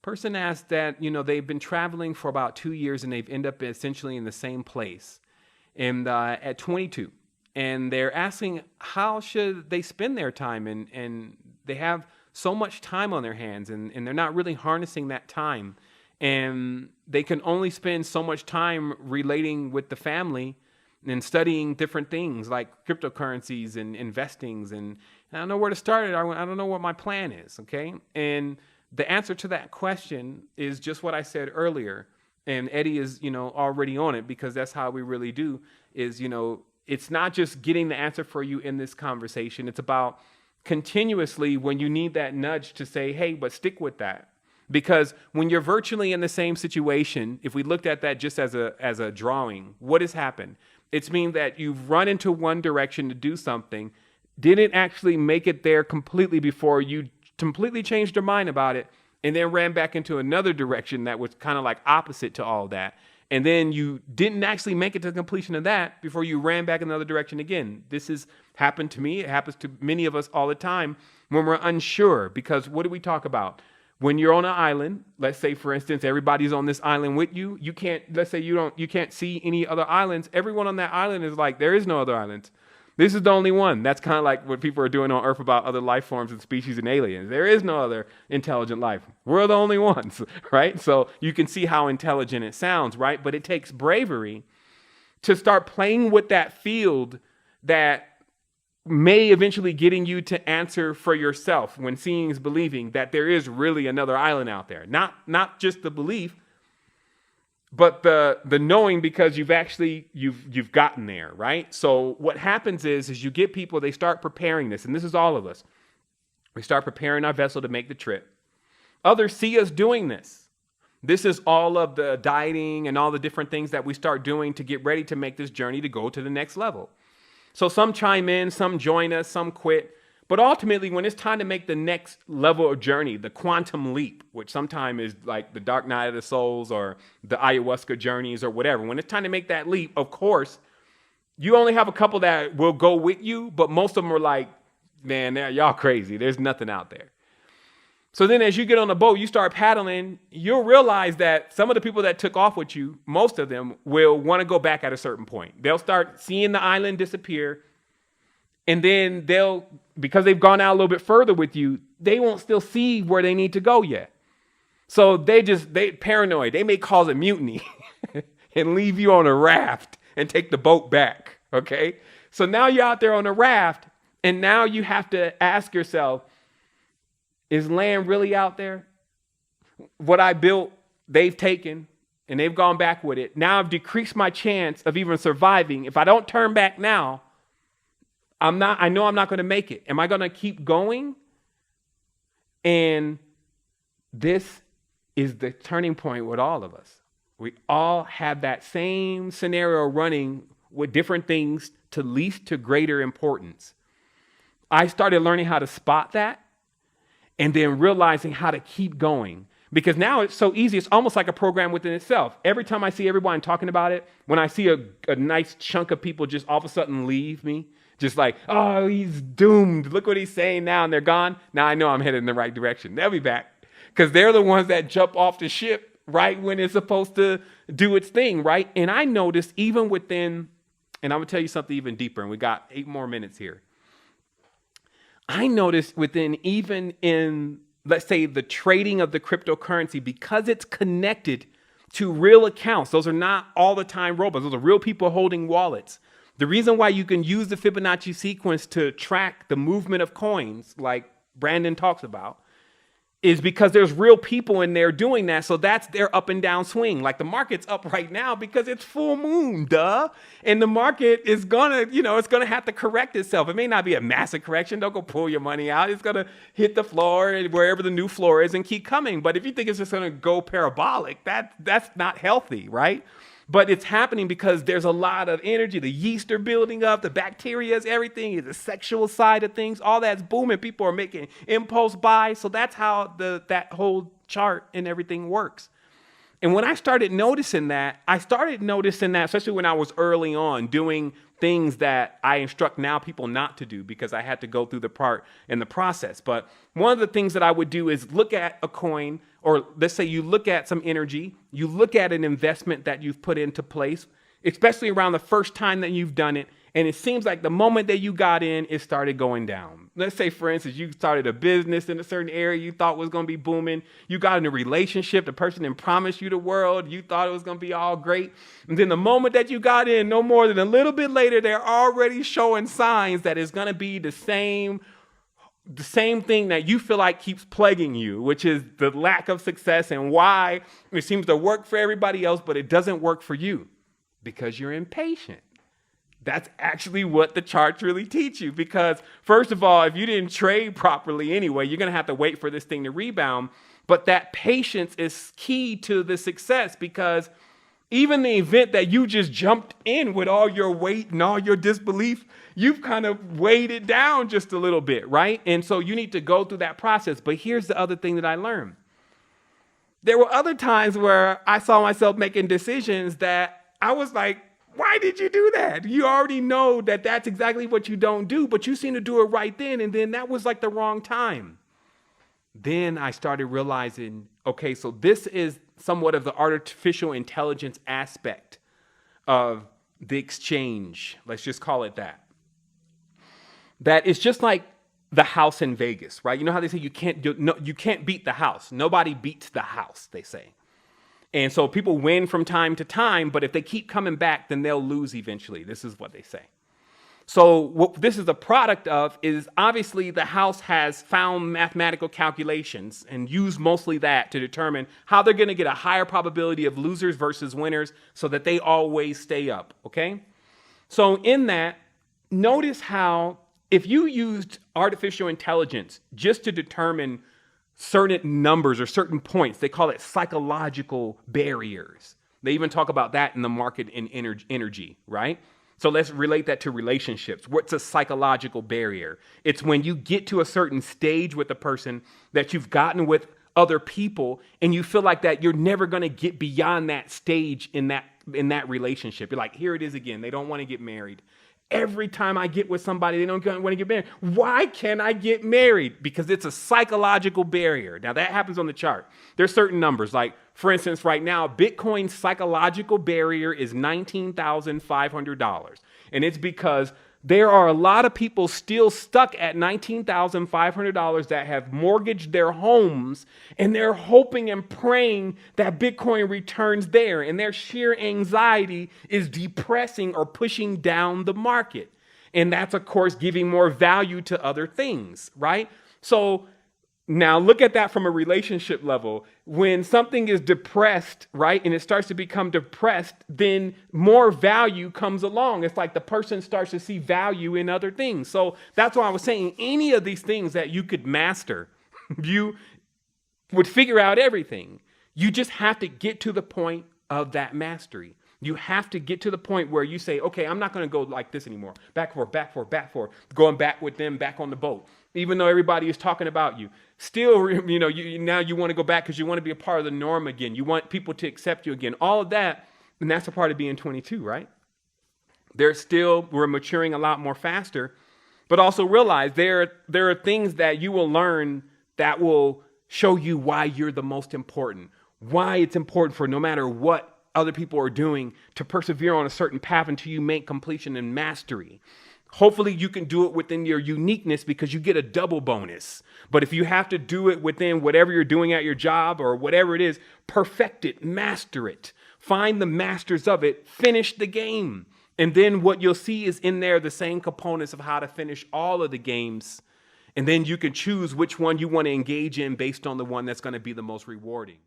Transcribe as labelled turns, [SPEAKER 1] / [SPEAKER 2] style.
[SPEAKER 1] Person asked that, they've been traveling for about 2 years and they've ended up essentially in the same place and at 22. And they're asking how should they spend their time, and they have so much time on their hands, and they're not really harnessing that time. And they can only spend so much time relating with the family and studying different things like cryptocurrencies and investings. And I don't know where to start it. I don't know what my plan is. Okay. And the answer to that question is just what I said earlier. And Eddie is, already on it, because that's how we really do is, it's not just getting the answer for you in this conversation. It's about continuously when you need that nudge to say, hey, but stick with that. Because when you're virtually in the same situation, if we looked at that just as a drawing, what has happened? It's mean that you've run into one direction to do something, didn't actually make it there completely before you completely changed your mind about it, and then ran back into another direction that was kind of like opposite to all that. And then you didn't actually make it to the completion of that before you ran back in another direction again. This has happened to me. It happens to many of us all the time when we're unsure, because what do we talk about? When you're on an island, let's say, for instance, everybody's on this island with you. You can't, let's say you can't see any other islands. Everyone on that island is like, there is no other islands. This is the only one. That's kind of like what people are doing on Earth about other life forms and species and aliens. There is no other intelligent life. We're the only ones, right? So you can see how intelligent it sounds, right? But it takes bravery to start playing with that field that may eventually getting you to answer for yourself when seeing is believing that there is really another island out there. Not just the belief, but the knowing, because you've gotten there, right? So what happens is you get people, they start preparing this, and this is all of us. We start preparing our vessel to make the trip. Others see us doing this. This is all of the dieting and all the different things that we start doing to get ready to make this journey to go to the next level. So some chime in, some join us, some quit. But ultimately, when it's time to make the next level of journey, the quantum leap, which sometimes is like the dark night of the souls or the ayahuasca journeys or whatever, when it's time to make that leap, of course, you only have a couple that will go with you, but most of them are like, man, y'all crazy. There's nothing out there. So then as you get on the boat, you start paddling, you'll realize that some of the people that took off with you, most of them will want to go back at a certain point. They'll start seeing the island disappear. And then because they've gone out a little bit further with you, they won't still see where they need to go yet. So they paranoid. They may cause a mutiny and leave you on a raft and take the boat back. Okay. So now you're out there on a raft, and now you have to ask yourself, is land really out there? What I built, they've taken, and they've gone back with it. Now I've decreased my chance of even surviving. If I don't turn back now, I know I'm not going to make it. Am I going to keep going? And this is the turning point with all of us. We all have that same scenario running with different things to least to greater importance. I started learning how to spot that, and then realizing how to keep going. Because now it's so easy, it's almost like a program within itself. Every time I see everyone talking about it, when I see a nice chunk of people just all of a sudden leave me, just like, oh, he's doomed. Look what he's saying now, and they're gone. Now I know I'm headed in the right direction. They'll be back. Because they're the ones that jump off the ship right when it's supposed to do its thing, right? And I noticed even within, and I'm going to tell you something even deeper, and we got 8 more minutes here. I noticed even in, let's say, the trading of the cryptocurrency, because it's connected to real accounts. Those are not all the time robots. Those are real people holding wallets. The reason why you can use the Fibonacci sequence to track the movement of coins, like Brandon talks about, is because there's real people in there doing that. So that's their up and down swing. Like the market's up right now because it's full moon, duh. And the market is gonna, it's gonna have to correct itself. It may not be a massive correction. Don't go pull your money out. It's gonna hit the floor wherever the new floor is and keep coming. But if you think it's just gonna go parabolic, that's not healthy, right? But it's happening because there's a lot of energy. The yeast are building up, the bacteria, everything, the sexual side of things, all that's booming. People are making impulse buys. So that's how that whole chart and everything works. And when I started noticing that, especially when I was early on doing things that I instruct now people not to do because I had to go through the part in the process. But one of the things that I would do is look at a coin, or let's say you look at some energy, you look at an investment that you've put into place, especially around the first time that you've done it. And it seems like the moment that you got in, it started going down. Let's say, for instance, you started a business in a certain area you thought was going to be booming. You got in a relationship, the person didn't promise you the world. You thought it was going to be all great. And then the moment that you got in, no more than a little bit later, they're already showing signs that it's going to be the same thing that you feel like keeps plaguing you, which is the lack of success and why it seems to work for everybody else, but it doesn't work for you because you're impatient. That's actually what the charts really teach you, because first of all, if you didn't trade properly anyway, you're going to have to wait for this thing to rebound. But that patience is key to the success, because even the event that you just jumped in with all your weight and all your disbelief, you've kind of weighed it down just a little bit, right? And so you need to go through that process. But here's the other thing that I learned. There were other times where I saw myself making decisions that I was like, why did you do that? You already know that that's exactly what you don't do, but you seem to do it right then. And then that was like the wrong time. Then I started realizing, okay, so this is somewhat of the artificial intelligence aspect of the exchange. Let's just call it that. That is just like the house in Vegas, right? You know how they say you can't beat the house. Nobody beats the house, they say. And so people win from time to time, but if they keep coming back, then they'll lose eventually. This is what they say. So what this is a product of is obviously the house has found mathematical calculations and used mostly that to determine how they're going to get a higher probability of losers versus winners so that they always stay up, okay? So in that, notice how if you used artificial intelligence just to determine certain numbers or certain points, they call it psychological barriers. They even talk about that in the market in energy, right? So let's relate that to relationships. What's a psychological barrier? It's when you get to a certain stage with a person that you've gotten with other people and you feel like that you're never going to get beyond that stage in that relationship. You're like, here it is again. They don't want to get married. Every time I get with somebody, they don't want to get married. Why can't I get married? Because it's a psychological barrier. Now, that happens on the chart. There's certain numbers. Like, for instance, right now, Bitcoin's psychological barrier is $19,500. And it's because there are a lot of people still stuck at $19,500 that have mortgaged their homes, and they're hoping and praying that Bitcoin returns there. And their sheer anxiety is depressing or pushing down the market. And that's, of course, giving more value to other things, right? So now look at that from a relationship level. When something is depressed, right, and it starts to become depressed, then more value comes along. It's like the person starts to see value in other things. So that's why I was saying any of these things that you could master, you would figure out everything. You just have to get to the point of that mastery. You have to get to the point where you say, okay, I'm not going to go like this anymore. Back, forth, back, forth, back, forth. Going back with them, back on the boat. Even though everybody is talking about you. Still, now you want to go back because you want to be a part of the norm again. You want people to accept you again. All of that, and that's a part of being 22, right? We're maturing a lot more faster. But also realize there are things that you will learn that will show you why you're the most important. Why it's important for no matter what other people are doing to persevere on a certain path until you make completion and mastery. Hopefully you can do it within your uniqueness because you get a double bonus. But if you have to do it within whatever you're doing at your job or whatever it is, perfect it, master it, find the masters of it, finish the game. And then what you'll see is in there the same components of how to finish all of the games. And then you can choose which one you want to engage in based on the one that's going to be the most rewarding.